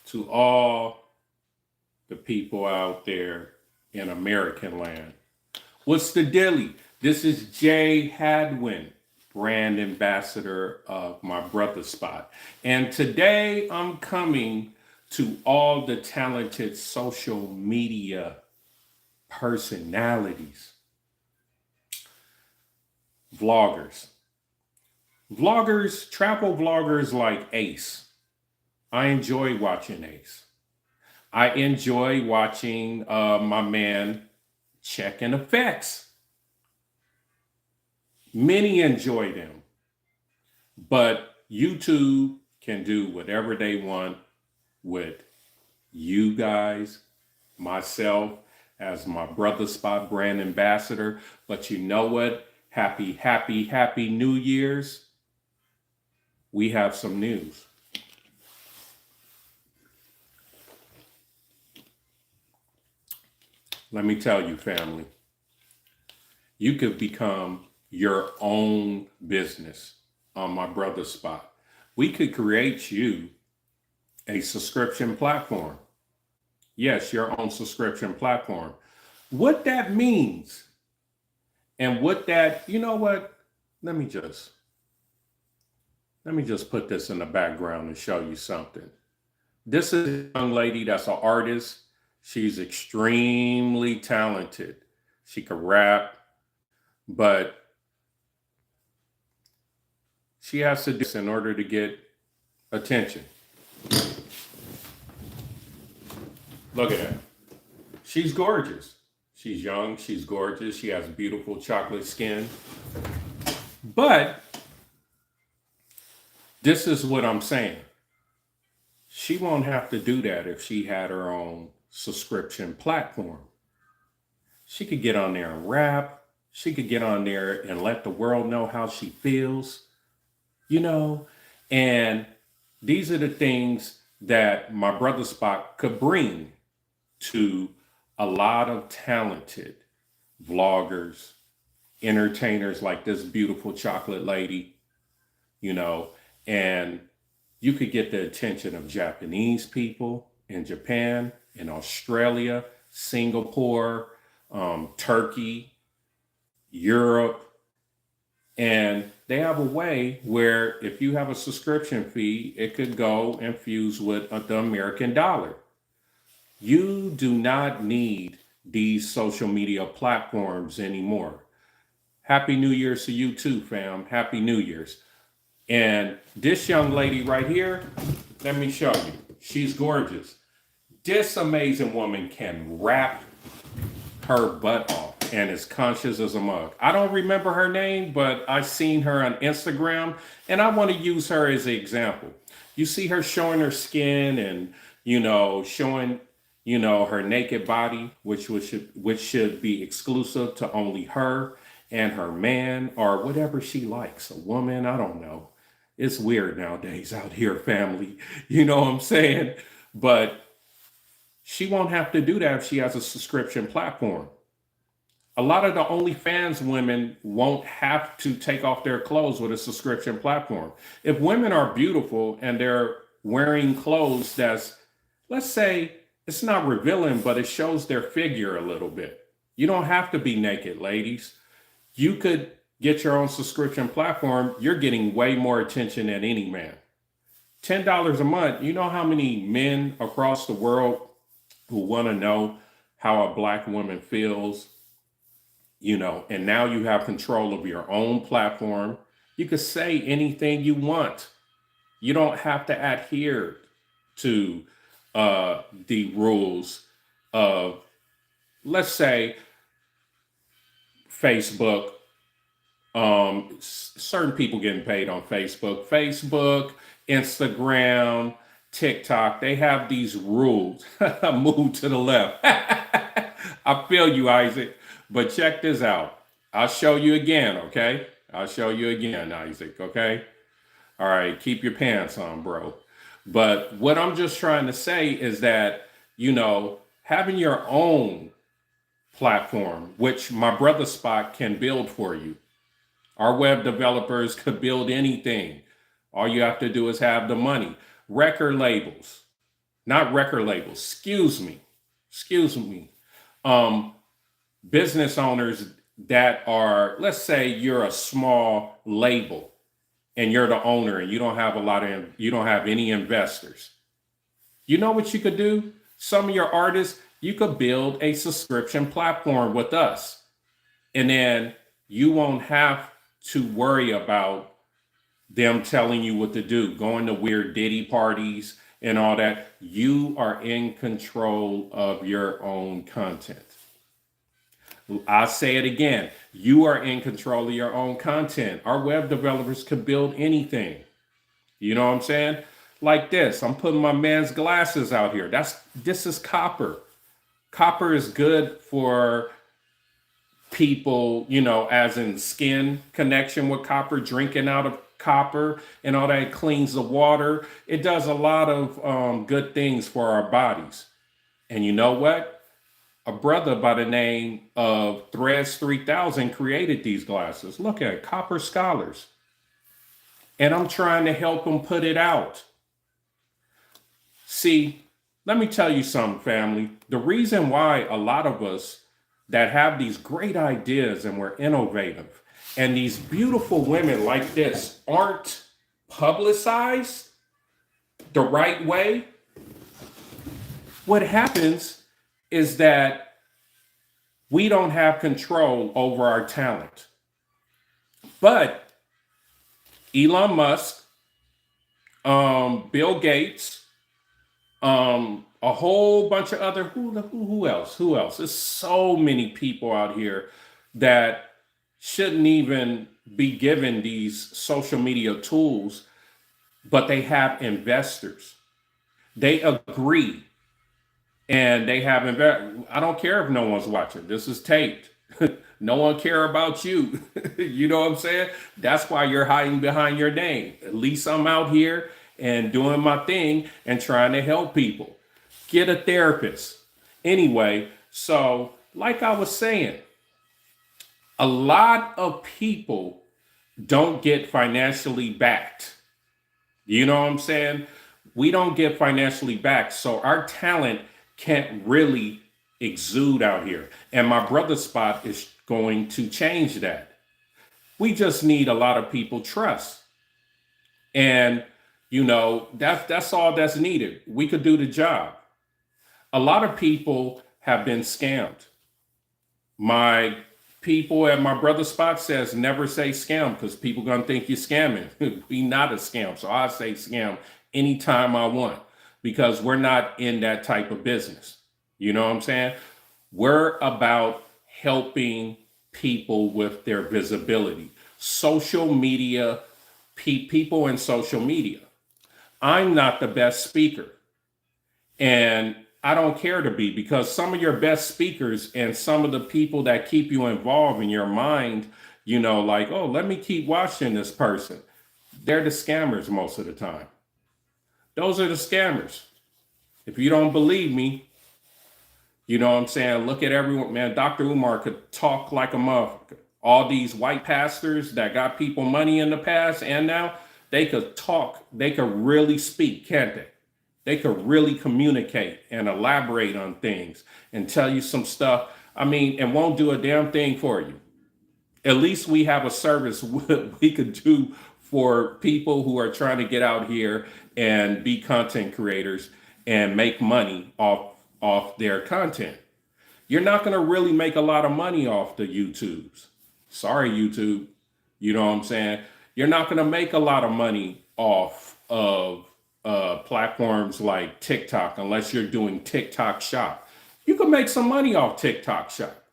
to all the people out there in American land. What's the dilly? This is Jay Hadwin, brand ambassador of my brother spot. And today I'm coming to all the talented social media personalities, vloggers, travel vloggers like Ace. I enjoy watching Ace. I enjoy watching my man Checking Effects. Many enjoy them, but YouTube can do whatever they want with you guys, myself as my brother spot brand ambassador. But you know what? Happy New Year's. We have some news. Let me tell you, family, you could become your own business on my brother spot. We could create you a subscription platform. Yes, your own subscription platform. What that means and what that, you know what? Let me just put this in the background and show you something. This is a young lady that's an artist. She's extremely talented. She can rap, but she has to do this in order to get attention. Look at her. She's gorgeous. She's young, she's gorgeous, she has beautiful chocolate skin. But this is what I'm saying. She won't have to do that if she had her own subscription platform. She could get on there and rap. She could get on there and let the world know how she feels, and these are the things that my brother spot could bring to a lot of talented vloggers, entertainers like this beautiful chocolate lady, and you could get the attention of Japanese people in Japan, in Australia, Singapore, Turkey, Europe. And they have a way where if you have a subscription fee, it could go and fuse with the American dollar. You do not need these social media platforms anymore. Happy New Year's to you too, fam. Happy New Year's. And this young lady right here, let me show you. She's gorgeous. This amazing woman can rap her butt off and is conscious as a mug. I don't remember her name, but I seen her on Instagram and I want to use her as an example. You see her showing her skin and, showing, her naked body, which should be exclusive to only her and her man or whatever she likes. A woman, I don't know. It's weird nowadays out here, family. You know what I'm saying? But she won't have to do that if she has a subscription platform. A lot of the OnlyFans women won't have to take off their clothes with a subscription platform. If women are beautiful and they're wearing clothes that's, let's say, it's not revealing, but it shows their figure a little bit. You don't have to be naked, ladies. You could get your own subscription platform. You're getting way more attention than any man. $10 a month. You know how many men across the world who want to know how a Black woman feels, and now you have control of your own platform. You can say anything you want. You don't have to adhere to the rules of, let's say, Facebook. Certain people getting paid on Facebook, Instagram, TikTok. They have these rules. Move to the left. I feel you, Isaac. But check this out. I'll show you again, okay? I'll show you again, Isaac, okay? All right, keep your pants on, bro. But what I'm just trying to say is that, having your own platform, which my brother spot can build for you. Our web developers could build anything. All you have to do is have the money. Record labels. not record labels. Excuse me. Um, Business owners that are, let's say you're a small label and you're the owner and you don't have any investors. You know what you could do? Some of your artists, you could build a subscription platform with us. And then you won't have to worry about them telling you what to do, going to weird Diddy parties and all that. You are in control of your own content. I'll say it again. You are in control of your own content. Our web developers could build anything. You know what I'm saying? Like this. I'm putting my man's glasses out here. This is copper. Copper is good for people, as in skin connection with copper, drinking out of copper and all that. It cleans the water. It does a lot of good things for our bodies. And you know what? A brother by the name of Threads 3000 created these glasses. Look at it, Copper Scholars. And I'm trying to help them put it out. See, let me tell you something, family. The reason why a lot of us that have these great ideas and we're innovative and these beautiful women like this aren't publicized the right way, what happens is that we don't have control over our talent. But Elon Musk, Bill Gates, a whole bunch of other, who else? There's so many people out here that shouldn't even be given these social media tools, but they have investors. They agree. And they have I don't care if no one's watching. This is taped. No one care about you. You know what I'm saying? That's why you're hiding behind your name. At least I'm out here and doing my thing and trying to help people. Get a therapist. Anyway, so like I was saying, a lot of people don't get financially backed. You know what I'm saying? We don't get financially backed. So our talent can't really exude out here. And my brother spot is going to change that. We just need a lot of people trust. And, that's all that's needed. We could do the job. A lot of people have been scammed. My people at my brother spot says never say scam because people gonna think you're scamming. We not a scam. So I say scam anytime I want, because we're not in that type of business. You know what I'm saying? We're about helping people with their visibility. Social media, people in social media. I'm not the best speaker. And I don't care to be, because some of your best speakers and some of the people that keep you involved in your mind, like, oh, let me keep watching this person. They're the scammers most of the time. Those are the scammers. If you don't believe me, you know what I'm saying? Look at everyone, man. Dr. Umar could talk like a motherfucker. All these white pastors that got people money in the past and now, they could talk. They could really speak, can't they? They could really communicate and elaborate on things and tell you some stuff. And won't do a damn thing for you. At least we have a service we could do for people who are trying to get out here and be content creators and make money off their content. You're not going to really make a lot of money off the YouTubes. Sorry, YouTube. You know what I'm saying? You're not going to make a lot of money off of platforms like TikTok unless you're doing TikTok Shop. You can make some money off TikTok Shop.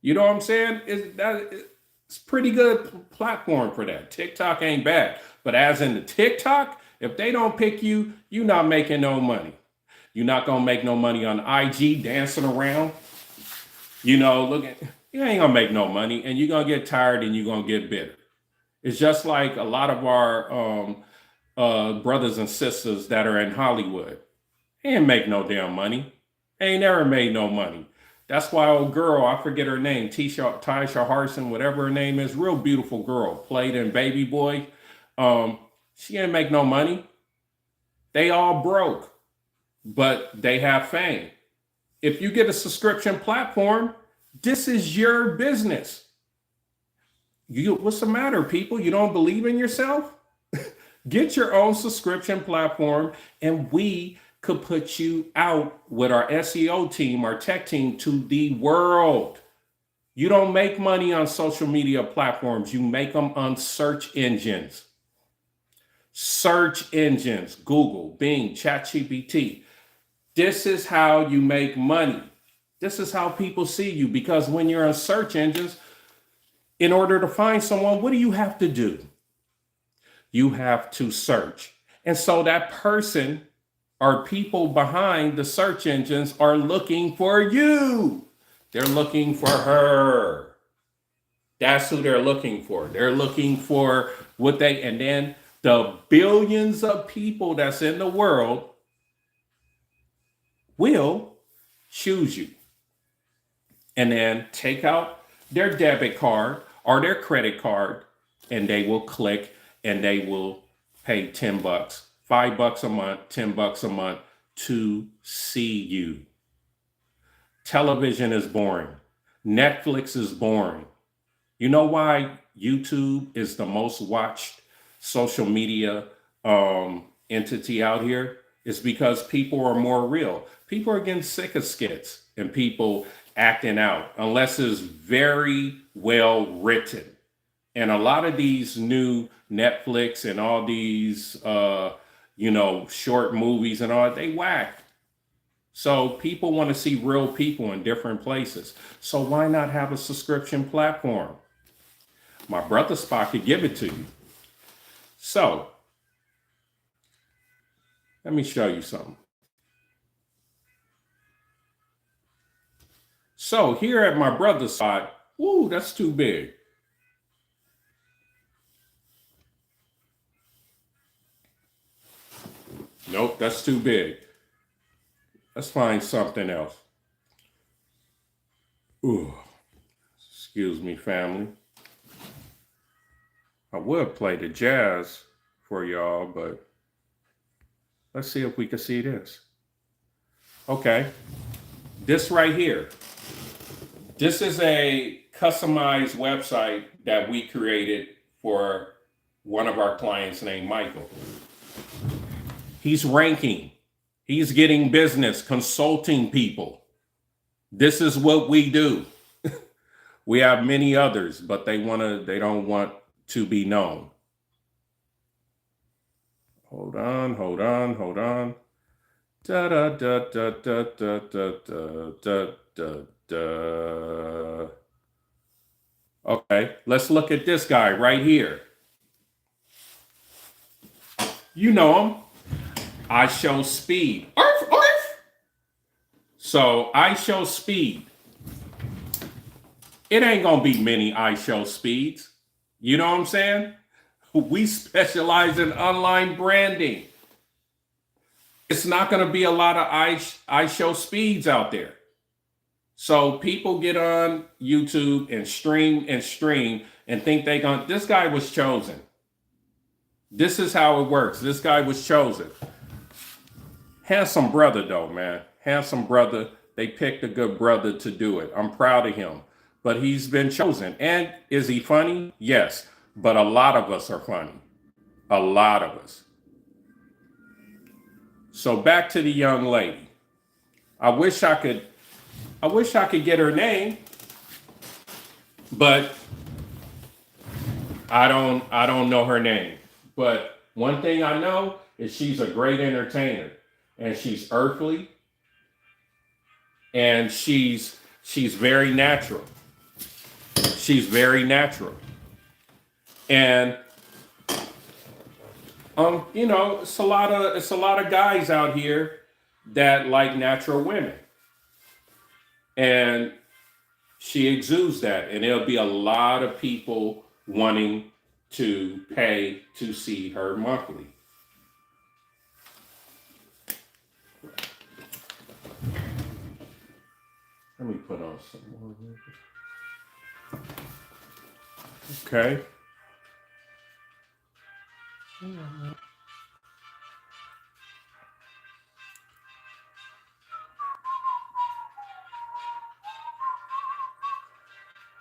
You know what I'm saying? It's pretty good platform for that. TikTok ain't bad. But as in the TikTok, if they don't pick you, you're not making no money. You're not going to make no money on IG dancing around. You ain't going to make no money, and you're going to get tired and you're going to get bitter. It's just like a lot of our brothers and sisters that are in Hollywood. They ain't make no damn money. They ain't never made no money. That's why old girl, I forget her name, Tisha Harson, whatever her name is, real beautiful girl, played in Baby Boy. She ain't make no money. They all broke. but they have fame. If you get a subscription platform, this is your business. What's the matter, people? You don't believe in yourself? Get your own subscription platform, and we could put you out with our SEO team, our tech team, to the world. You don't make money on social media platforms. You make them on search engines. Search engines, Google, Bing, ChatGPT. This is how you make money. This is how people see you, because when you're on search engines, in order to find someone, what do you have to do? You have to search. And so that person or people behind the search engines are looking for you. They're looking for her. That's who they're looking for. They're looking for what they, and then the billions of people that's in the world will choose you. And then take out their debit card or their credit card, and they will click and they will pay 10 bucks, $5 a month, 10 bucks a month to see you. Television is boring. Netflix is boring. You know why YouTube is the most watched social media entity out here? It's because people are more real. People are getting sick of skits and people acting out, unless it's very well written. And a lot of these new Netflix and all these, short movies and all, they whack. So people want to see real people in different places. So why not have a subscription platform? My brother Spock could give it to you. So let me show you something. So here at my brother's spot, woo, that's too big. Nope, that's too big. Let's find something else. Ooh, excuse me, family. I would play the jazz for y'all, but let's see if we can see this. Okay, this right here. This is a customized website that we created for one of our clients named Michael. He's ranking. He's getting business, consulting people. This is what we do. We have many others, but they don't want to be known. Hold on. Da da da da da da da da da. Okay, let's look at this guy right here. You know him. I show speed. Arf, arf. So I show speed. It ain't gonna be many I show speeds. You know what I'm saying? We specialize in online branding. It's not gonna be a lot of I show speeds out there. So people get on YouTube and stream and think this guy was chosen. This is how it works. This guy was chosen. Handsome brother though, man. Handsome brother. They picked a good brother to do it. I'm proud of him. But he's been chosen. And is he funny? Yes. But a lot of us are funny. A lot of us. So back to the young lady. I wish I could get her name, but I don't know her name. But one thing I know is she's a great entertainer, and she's earthly, and she's very natural. She's very natural. And it's a lot of guys out here that like natural women. And she exudes that, and there'll be a lot of people wanting to pay to see her monthly. Let me put on some more music. Okay.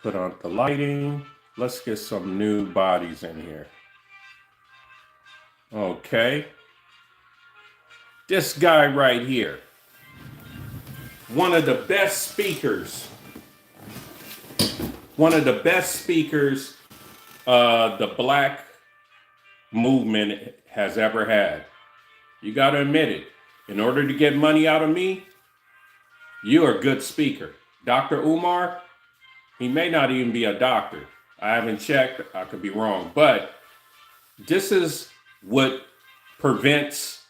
Put on the lighting. Let's get some new bodies in here. Okay. This guy right here, one of the best speakers the black movement has ever had. You got to admit it. In order to get money out of me, you're a good speaker. Dr. Umar, he may not even be a doctor. I haven't checked. I could be wrong. But this is what prevents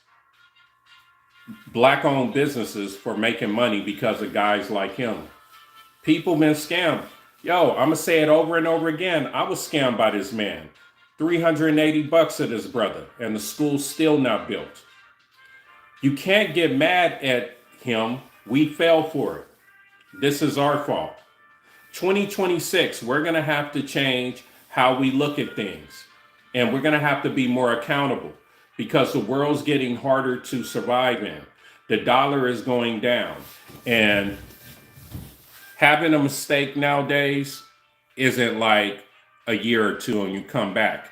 black-owned businesses from making money because of guys like him. People been scammed. Yo, I'm going to say it over and over again. I was scammed by this man. $380 of this brother, and the school's still not built. You can't get mad at him. We fell for it. This is our fault. 2026, we're going to have to change how we look at things. And we're going to have to be more accountable because the world's getting harder to survive in. The dollar is going down. And having a mistake nowadays isn't like a year or two and you come back.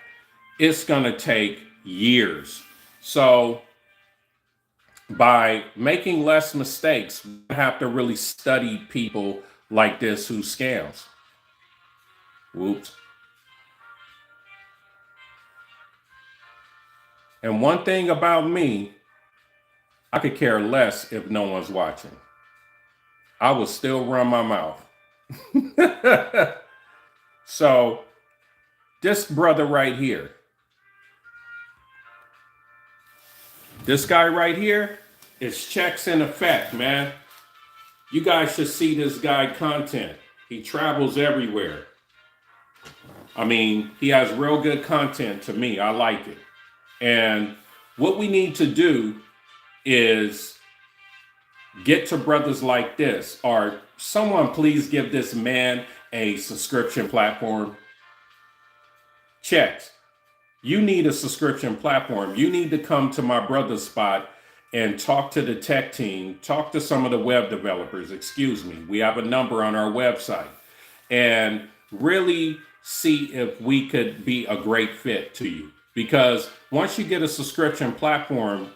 It's going to take years. So by making less mistakes, we have to really study people like this who scams. Whoops. And one thing about me, I could care less if no one's watching. I will still run my mouth. So this brother right here, this guy right here is checks in effect, man. You guys should see this guy content. He travels everywhere. I mean, he has real good content to me. I like it. And what we need to do is get to brothers like this, or someone please give this man a subscription platform. Checks. You need a subscription platform. You need to come to my brother's spot and talk to the tech team, talk to some of the web developers, excuse me. We have a number on our website, and really see if we could be a great fit to you. Because once you get a subscription platform,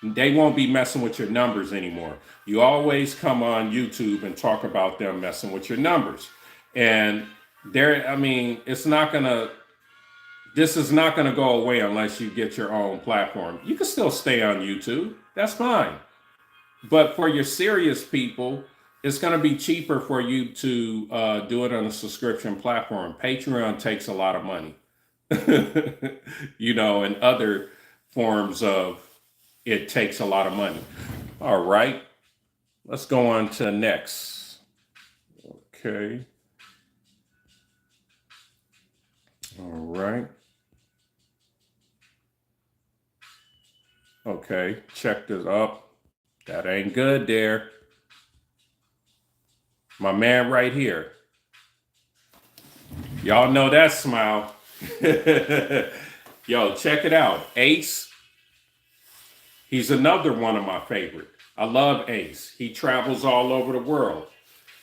they won't be messing with your numbers anymore. You always come on YouTube and talk about them messing with your numbers. And this is not gonna go away unless you get your own platform. You can still stay on YouTube, that's fine. But for your serious people, it's gonna be cheaper for you to do it on a subscription platform. Patreon takes a lot of money. And other forms of it takes a lot of money. All right, let's go on to next. Okay. All right. Okay, check this up. That ain't good there. My man right here. Y'all know that smile. Yo, check it out. Ace. He's another one of my favorite. I love Ace. He travels all over the world.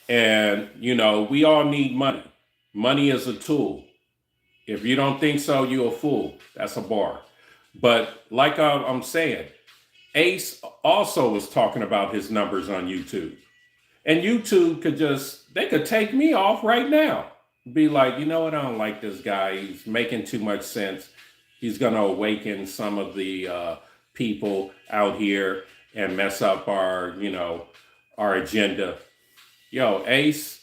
And, we all need money. Money is a tool. If you don't think so, you're a fool. That's a bar. But like I'm saying, Ace also was talking about his numbers on YouTube. And YouTube they could take me off right now. Be like, you know what? I don't like this guy. He's making too much sense. He's going to awaken some of the people out here and mess up our agenda. Yo, Ace,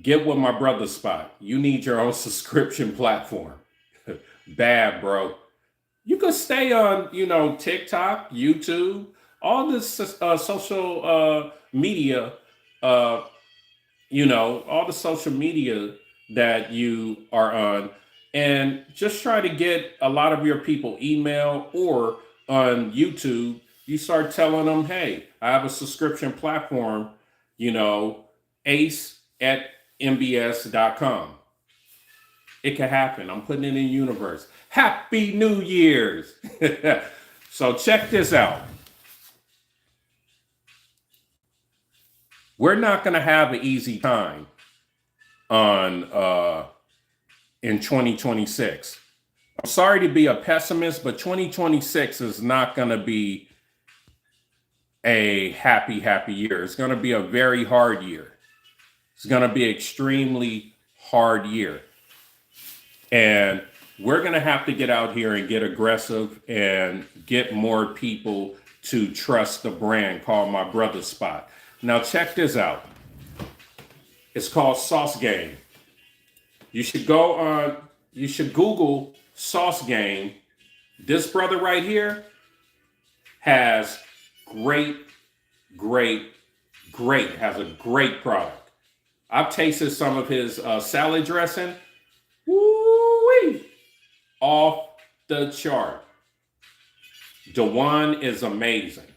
get with my brother's spot. You need your own subscription platform. Bad, bro. You could stay on, TikTok, YouTube, all this social media, all the social media that you are on, and just try to get a lot of your people email, or on YouTube, you start telling them, hey, I have a subscription platform, ace@mbs.com. It can happen. I'm putting it in the universe. Happy New Year's. So check this out. We're not going to have an easy time on in 2026. I'm sorry to be a pessimist, but 2026 is not going to be a happy year. It's going to be a very hard year. It's going to be an extremely hard year. And we're going to have to get out here and get aggressive and get more people to trust the brand called My Brother Spot. Now, check this out. It's called Sauce Game. You should Google Sauce Game. This brother right here has has a great product. I've tasted some of his salad dressing. Woo-wee! Off the chart. Dewan is amazing.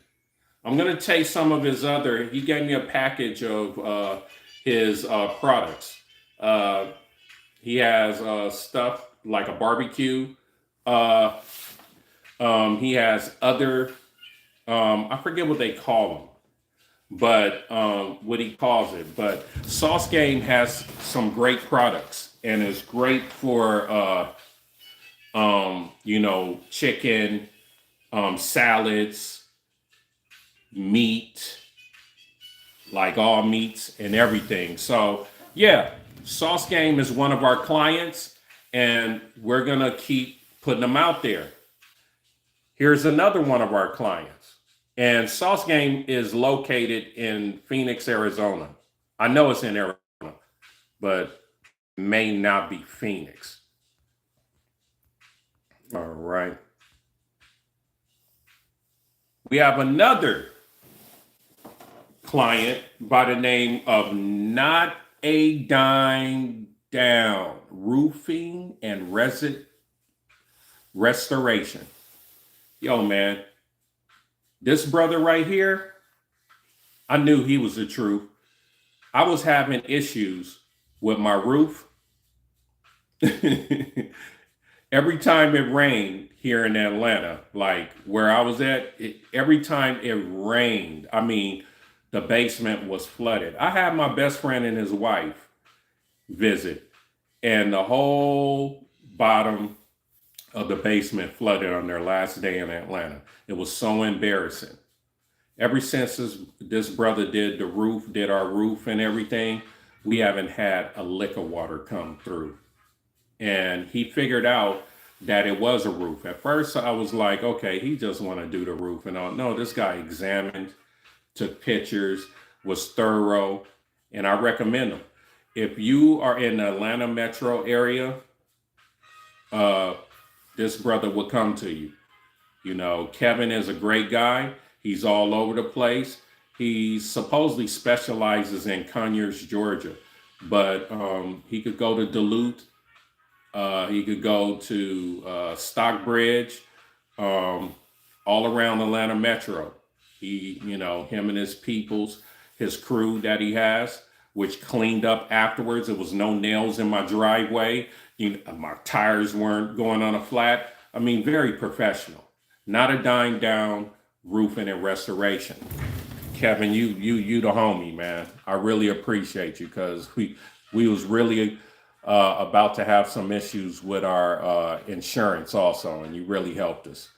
I'm going to taste some of his other, he gave me a package of his products. He has stuff like a barbecue. He has other, I forget what they call them, but what he calls it. But Sauce Game has some great products and is great for, chicken, salads, meat, like all meats and everything. So yeah, Sauce Game is one of our clients and we're going to keep putting them out there. Here's another one of our clients. And Sauce Game is located in Phoenix, Arizona. I know it's in Arizona, but may not be Phoenix. All right. We have another client by the name of Not a Dime Down Roofing and Restoration. Yo, man, this brother right here, I knew he was the truth. I was having issues with my roof. Every time it rained here in Atlanta, like where I was at, every time it rained, I mean, the basement was flooded. I had my best friend and his wife visit, and the whole bottom of the basement flooded on their last day in Atlanta. It was so embarrassing. Ever since this brother did our roof and everything, we haven't had a lick of water come through. And he figured out that it was a roof. At first, I was like, okay, he just want to do the roof and all. No, this guy examined, took pictures, was thorough, and I recommend him. If you are in the Atlanta metro area, this brother will come to you. You know, Kevin is a great guy. He's all over the place. He supposedly specializes in Conyers, Georgia, but he could go to Duluth. He could go to Stockbridge, all around Atlanta metro. Him and his his crew that he has, which cleaned up afterwards. There was no nails in my driveway. My tires weren't going on a flat. I mean, very professional. Not a dime down roofing and restoration. Kevin, you the homie, man. I really appreciate you because we was really about to have some issues with our insurance also, and you really helped us.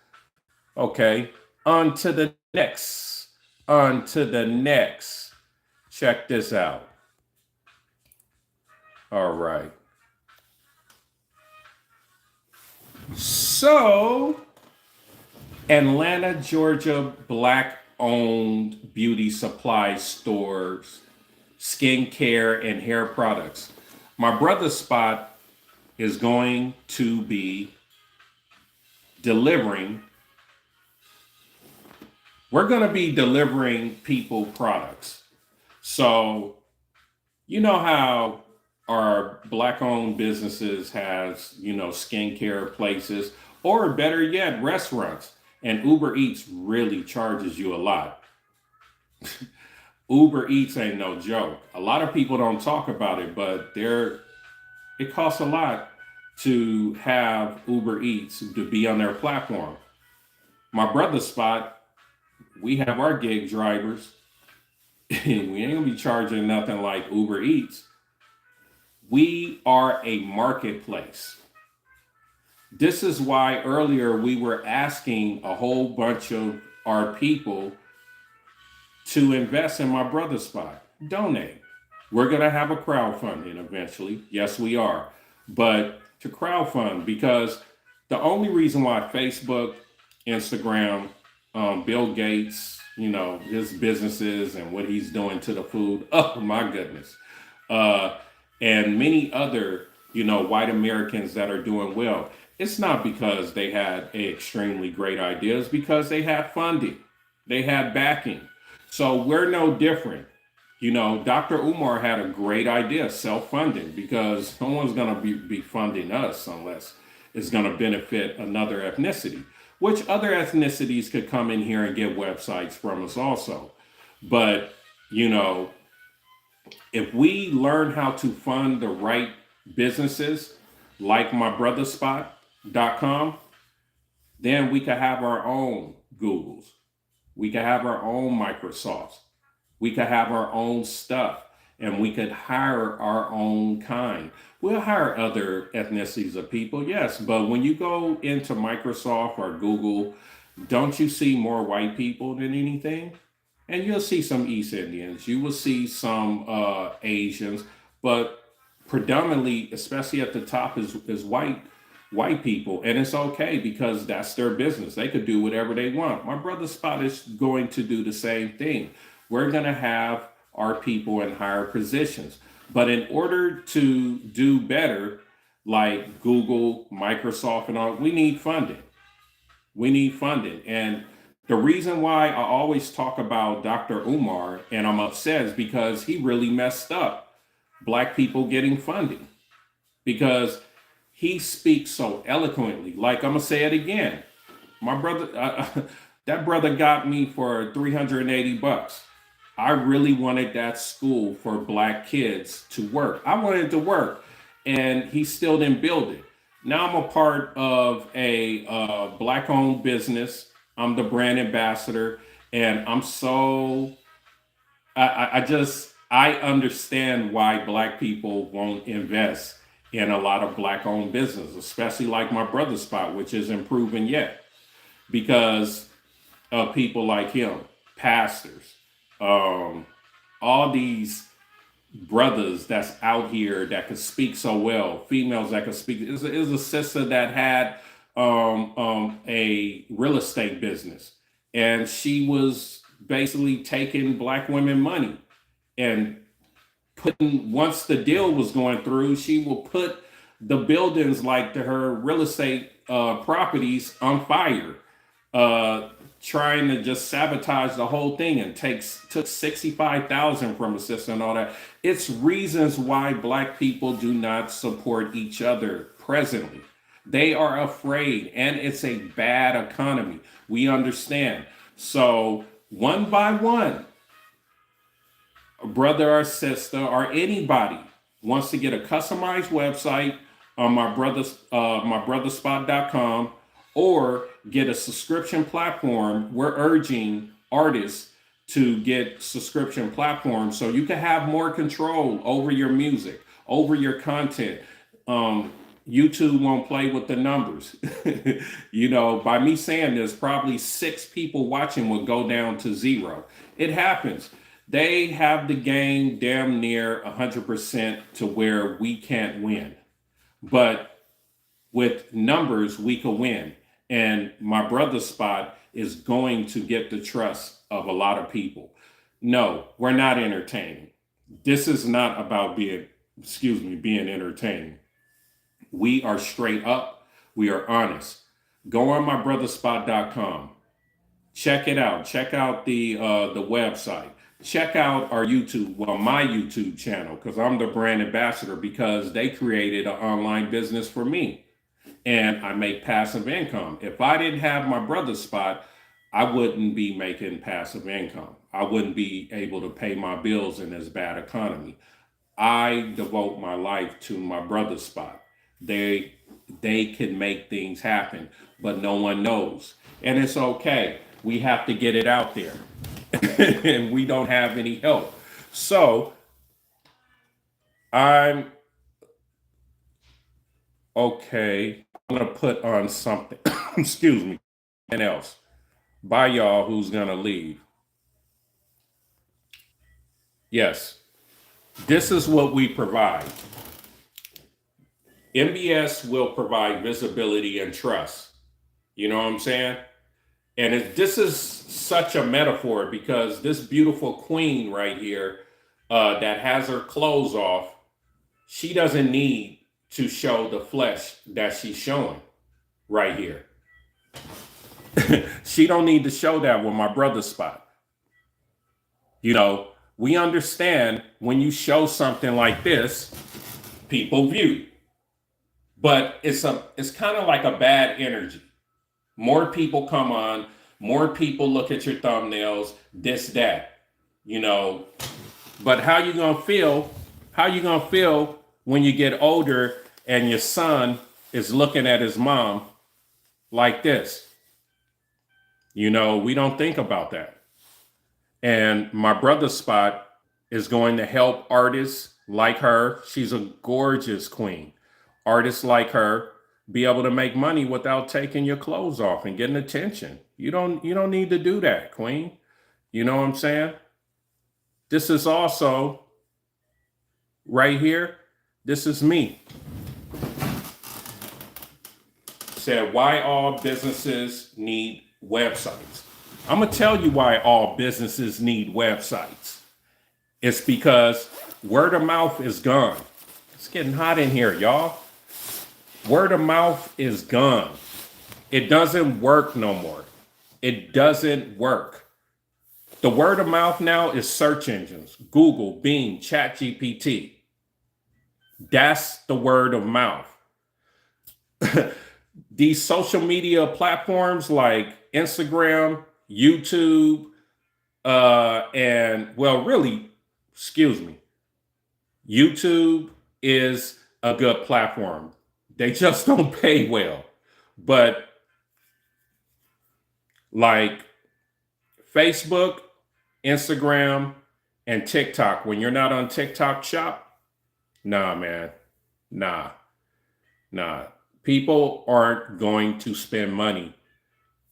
Okay, on to the next. Check this out. All right. So, Atlanta, Georgia, Black-owned beauty supply stores, skincare, and hair products. My Brother Spot is going to be delivering. We're going to be delivering people products. So, you know how our Black-owned businesses has, skincare places, or better yet, restaurants. And Uber Eats really charges you a lot. Uber Eats ain't no joke. A lot of people don't talk about it, but it costs a lot to have Uber Eats to be on their platform. My Brother Spot, we have our gig drivers. We ain't gonna be charging nothing like Uber Eats. We are a marketplace. This is why earlier we were asking a whole bunch of our people to invest in my brother spot. Donate. We're going to have a crowdfunding eventually. Yes, we are. But to crowdfund, because the only reason why Facebook, Instagram, Bill Gates, his businesses and what he's doing to the food, oh my goodness. Uh, and many other, white Americans that are doing well. It's not because they had extremely great ideas, because they had funding, they had backing. So we're no different. Dr. Umar had a great idea, self-funding, because no one's going to be funding us unless it's going to benefit another ethnicity, which other ethnicities could come in here and get websites from us also. But, if we learn how to fund the right businesses like mybrotherspot.com, then we could have our own Googles. We could have our own Microsofts. We could have our own stuff, and we could hire our own kind. We'll hire other ethnicities of people, yes, but when you go into Microsoft or Google, don't you see more white people than anything? And you'll see some East Indians, you will see some Asians, but predominantly, especially at the top, is white people, and it's okay because that's their business. They could do whatever they want. My brother Spot is going to do the same thing. We're going to have our people in higher positions, but in order to do better, like Google, Microsoft, and all, we need funding. We need funding. And the reason why I always talk about Dr. Umar and I'm upset is because he really messed up Black people getting funding, because he speaks so eloquently. Like, I'm going to say it again. My brother, that brother got me for $380. I really wanted that school for Black kids to work. I wanted it to work, and he still didn't build it. Now I'm a part of a Black owned business. I'm the brand ambassador, and I'm so, I understand why Black people won't invest in a lot of Black owned business, especially like my brother Spot, which isn't proven yet, because of people like him, pastors, all these brothers that's out here that could speak so well, females that could speak. It was a sister that had a real estate business, and she was basically taking Black women money and putting, once the deal was going through, she will put the buildings, like her real estate properties, on fire, uh, trying to just sabotage the whole thing, and took 65,000 from a sister and all that. It's reasons why Black people do not support each other presently. They are afraid, and it's a bad economy. We understand. So one by one, a brother or sister or anybody wants to get a customized website on mybrotherspot.com, or get a subscription platform. We're urging artists to get subscription platforms so you can have more control over your music, over your content. YouTube won't play with the numbers. By me saying this, probably 6 people watching will go down to 0. It happens. They have the game damn near 100% to where we can't win. But with numbers, we can win. And my brother Spot is going to get the trust of a lot of people. No, we're not entertaining. This is not about being entertaining. We are straight up. We are honest. Go on mybrotherspot.com. Check it out. Check out the website. Check out our YouTube, well, my YouTube channel, because I'm the brand ambassador, because they created an online business for me, and I make passive income. If I didn't have my brother Spot, I wouldn't be making passive income. I wouldn't be able to pay my bills in this bad economy. I devote my life to my brother Spot. They can make things happen, but no one knows. And it's okay. We have to get it out there. And we don't have any help. So I'm Okay, I'm gonna put on something. Excuse me. And else. By y'all who's gonna leave. Yes, this is what we provide. MBS will provide visibility and trust. You know what I'm saying? And this is such a metaphor because this beautiful queen right here that has her clothes off, she doesn't need to show the flesh that she's showing right here. She don't need to show that with my brother's spot. You know, we understand when you show something like this, people view. But it's kind of like a bad energy. More people come on, more people look at your thumbnails, this, that, you know. But how you gonna feel? How you gonna feel when you get older and your son is looking at his mom like this? You know, we don't think about that. And my brother's spot is going to help artists like her. She's a gorgeous queen. Artists like her be able to make money without taking your clothes off and getting attention. You don't need to do that, queen. You know what I'm saying? This is also right here. This is me. Said why all businesses need websites. I'm gonna tell you why all businesses need websites. It's because word of mouth is gone. It's getting hot in here, y'all. Word of mouth is gone. It doesn't work no more. It doesn't work. The word of mouth now is search engines, Google, Bing, ChatGPT. That's the word of mouth. These social media platforms like Instagram, YouTube, and well, really, excuse me, YouTube is a good platform. They just don't pay well. But like Facebook, Instagram, and TikTok, when you're not on TikTok shop, nah, man, nah. People aren't going to spend money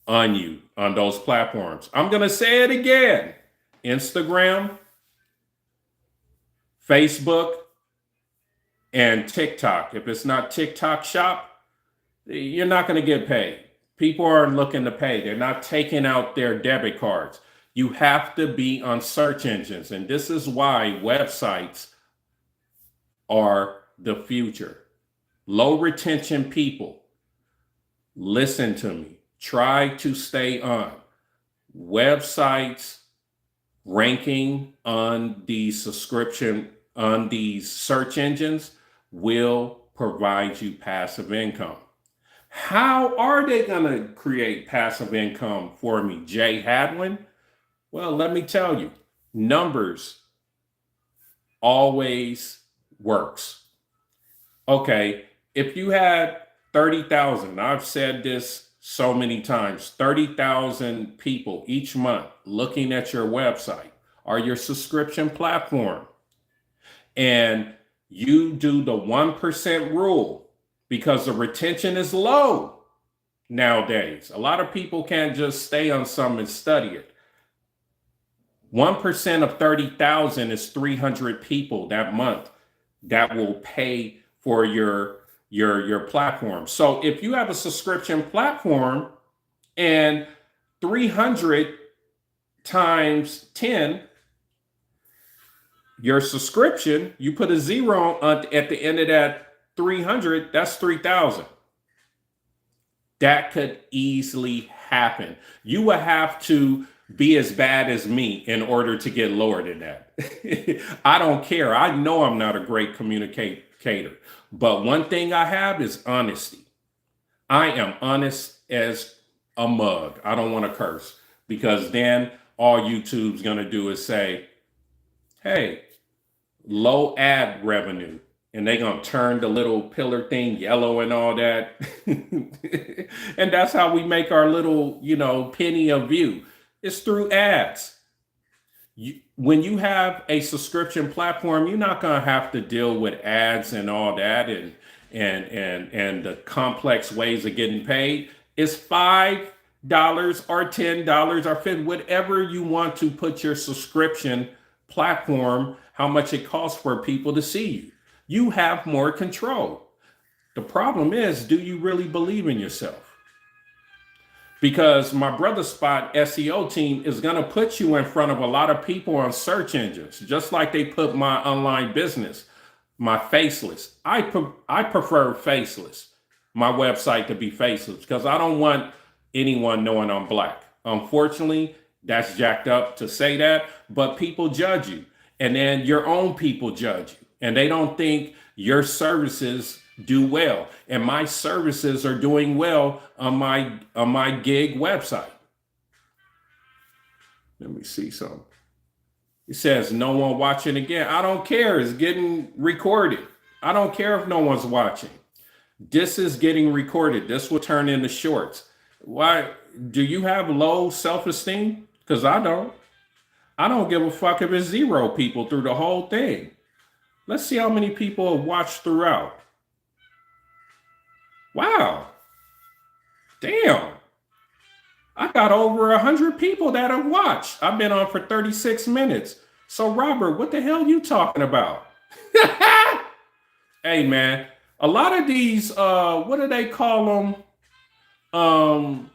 on you on those platforms. I'm going to say it again. Instagram, Facebook, and TikTok. If it's not TikTok shop, you're not going to get paid. People aren't looking to pay. They're not taking out their debit cards. You have to be on search engines. And this is why websites are the future. Low retention people, listen to me. Try to stay on. Websites ranking on these search engines will provide you passive income. How are they going to create passive income for me, Jay Hadwin? Well, let me tell you, numbers always works. Okay, if you had 30,000, I've said this so many times, 30,000 people each month looking at your website or your subscription platform, and you do the 1% rule because the retention is low nowadays. A lot of people can't just stay on something and study it. 1% of 30,000 is 300 people that month that will pay for your platform. So if you have a subscription platform and 300 times 10, your subscription, you put a zero at the end of that 300, that's 3,000. That could easily happen. You would have to be as bad as me in order to get lower than that. I don't care. I know I'm not a great communicator, but one thing I have is honesty. I am honest as a mug. I don't want to curse because then all YouTube's going to do is say, hey, low ad revenue. And they're going to turn the little pillar thing yellow and all that. And that's how we make our little, penny of view. It's through ads. When you have a subscription platform, you're not going to have to deal with ads and all that. and the complex ways of getting paid, is $5 or $10 or 50, whatever you want to put your subscription platform, how much it costs for people to see you. You have more control. The problem is, do you really believe in yourself? Because my brother Spot SEO team is going to put you in front of a lot of people on search engines, just like they put my online business, my faceless. I prefer faceless, my website to be faceless, because I don't want anyone knowing I'm black. Unfortunately, that's jacked up to say that, but people judge you, and then your own people judge you, and they don't think your services do well. And my services are doing well on my gig website. Let me see something. It says no one watching again. I don't care. It's getting recorded. I don't care if no one's watching. This is getting recorded. This will turn into shorts. Why do you have low self-esteem? Because I don't. I don't give a fuck if it's 0 people through the whole thing. Let's see how many people have watched throughout. Wow. Damn. I got over 100 people that have watched. I've been on for 36 minutes. So Robert, what the hell you talking about? Hey man, a lot of these, what do they call them?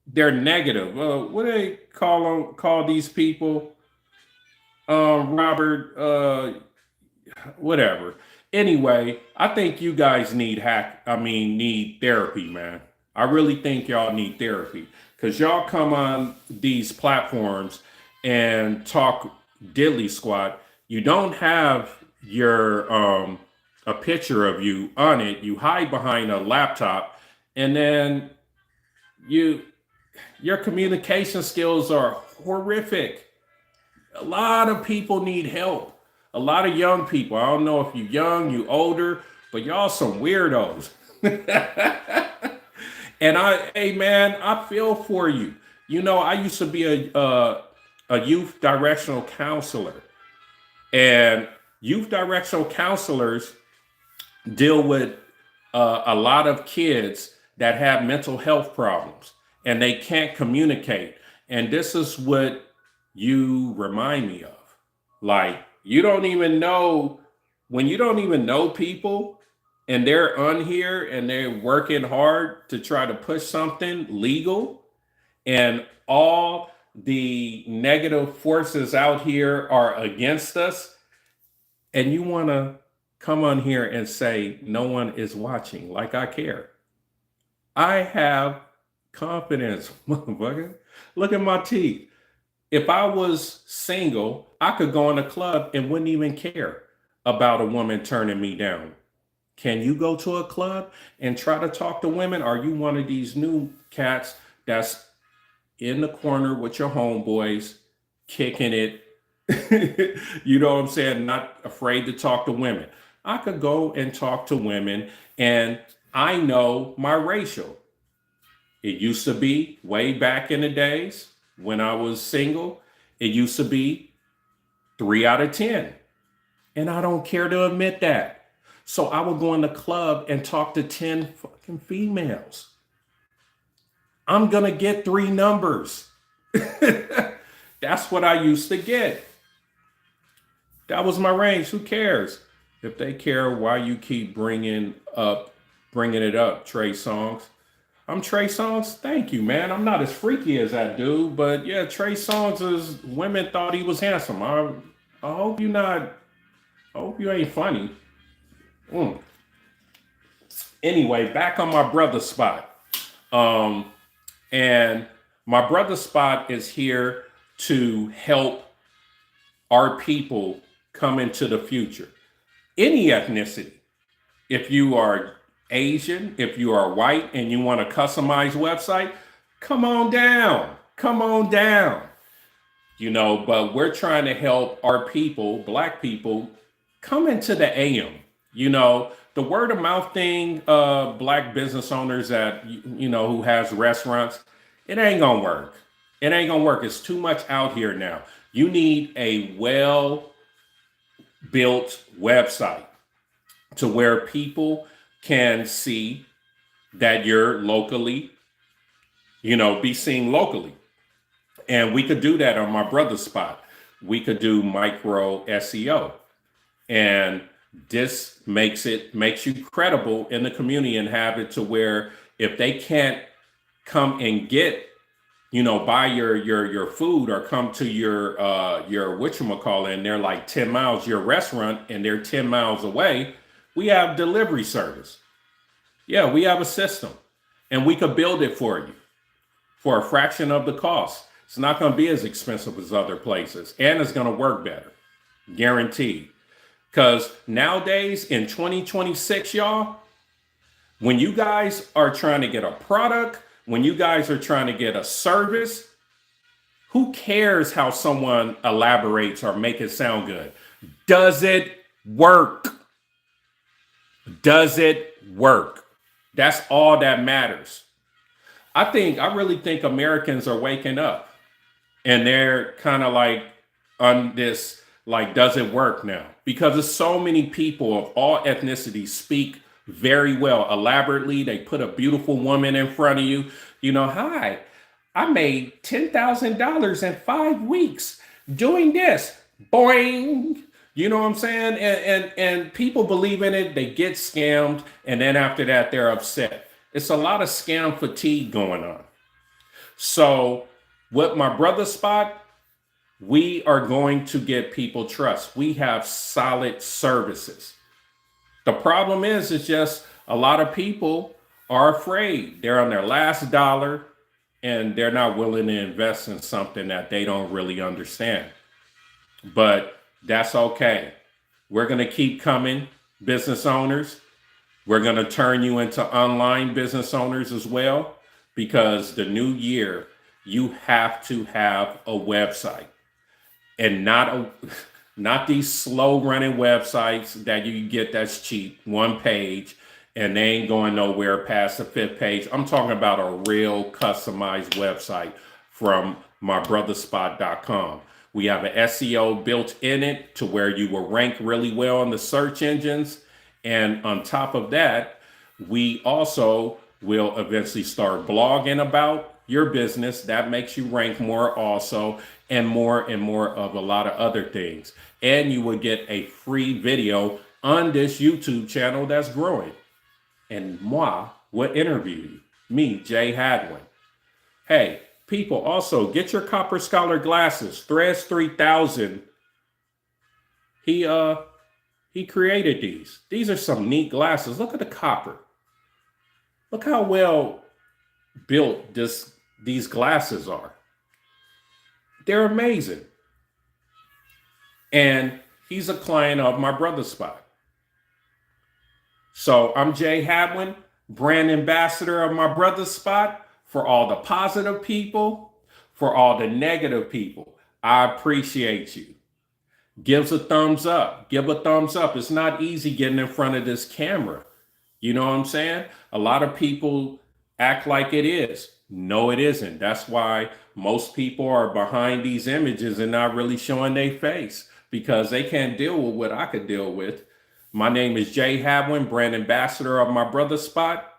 They're negative. What do they call these people? Robert, whatever. Anyway, I think you guys need therapy, man. I really think y'all need therapy, because y'all come on these platforms and talk diddly squat. You don't have your a picture of you on it. You hide behind a laptop, and then your communication skills are horrific. A lot of people need help. A lot of young people. I don't know if you're young, you older, but y'all some weirdos. And hey man, I feel for you. You know, I used to be a youth directional counselor, and youth directional counselors deal with a lot of kids that have mental health problems and they can't communicate. And this is what you remind me of. Like, you don't even know, when you don't even know people and they're on here and they're working hard to try to push something legal, and all the negative forces out here are against us, and you want to come on here and say no one is watching, like I care. I have confidence, motherfucker. Look at my teeth. If I was single, I could go in a club and wouldn't even care about a woman turning me down. Can you go to a club and try to talk to women? Are you one of these new cats that's in the corner with your homeboys, kicking it? You know what I'm saying? Not afraid to talk to women. I could go and talk to women, and I know my ratio. It used to be way back in the days when I was single, it used to be 3 out of 10. And I don't care to admit that. So I would go in the club and talk to 10 fucking females. I'm going to get 3 numbers. That's what I used to get. That was my range. Who cares? If they care why you keep bringing it up, Trey Songz. I'm Trey Songz. Thank you, man. I'm not as freaky as that dude, but yeah, Trey Songz is, women thought he was handsome. I hope you ain't funny. Anyway, back on my brother Spot. And my brother Spot is here to help our people come into the future. Any ethnicity. If you are Asian, if you are white and you want a customized website, come on down. Come on down. You know, but we're trying to help our people, black people, come into the AM. You know, the word of mouth thing, black business owners that, you know, who has restaurants, it ain't gonna work. It ain't gonna work. It's too much out here now. You need a well-built website to where people can see that you're locally, be seen locally. And we could do that on my brother's spot. We could do micro SEO. And this makes you credible in the community and have it to where if they can't come and get, buy your food or come to your whatchamacallit, and they're like 10 miles, your restaurant, and they're 10 miles away, we have delivery service. Yeah, we have a system and we could build it for you for a fraction of the cost. It's not going to be as expensive as other places, and it's going to work better, guaranteed. Because nowadays in 2026, y'all, when you guys are trying to get a product, when you guys are trying to get a service, who cares how someone elaborates or make it sound good? Does it work? Does it work? That's all that matters. I really think Americans are waking up and they're kind of like on this, like, does it work now? Because there's so many people of all ethnicities speak very well, elaborately. They put a beautiful woman in front of you. Hi, I made $10,000 in 5 weeks doing this. Boing. You know what I'm saying? And people believe in it. They get scammed. And then after that, they're upset. It's a lot of scam fatigue going on. So with my brother's spot, we are going to get people trust. We have solid services. The problem is just a lot of people are afraid. They're on their last dollar and they're not willing to invest in something that they don't really understand. But that's okay. We're going to keep coming, business owners. We're going to turn you into online business owners as well, because the new year, you have to have a website, and not these slow running websites that you get that's cheap, one page, and they ain't going nowhere past the 5th page. I'm talking about a real customized website from mybrotherspot.com. We have an SEO built in it to where you will rank really well in the search engines. And on top of that, we also will eventually start blogging about your business. That makes you rank more also, and more of a lot of other things. And you will get a free video on this YouTube channel that's growing. And moi will interview you, me, Jay Hadwin. Hey, people, also get your Copper Scholar glasses. Threads 3000. He created these. These are some neat glasses. Look at the copper. Look how well built these glasses are. They're amazing. And he's a client of my brother's spot. So I'm Jay Hadwin, brand ambassador of my brother's spot. For all the positive people, for all the negative people, I appreciate you. Give a thumbs up. Give a thumbs up. It's not easy getting in front of this camera. You know what I'm saying? A lot of people act like it is. No, it isn't. That's why most people are behind these images and not really showing their face, because they can't deal with what I could deal with. My name is Jay Hadwin, brand ambassador of my brother's spot.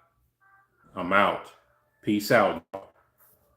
I'm out. Peace out.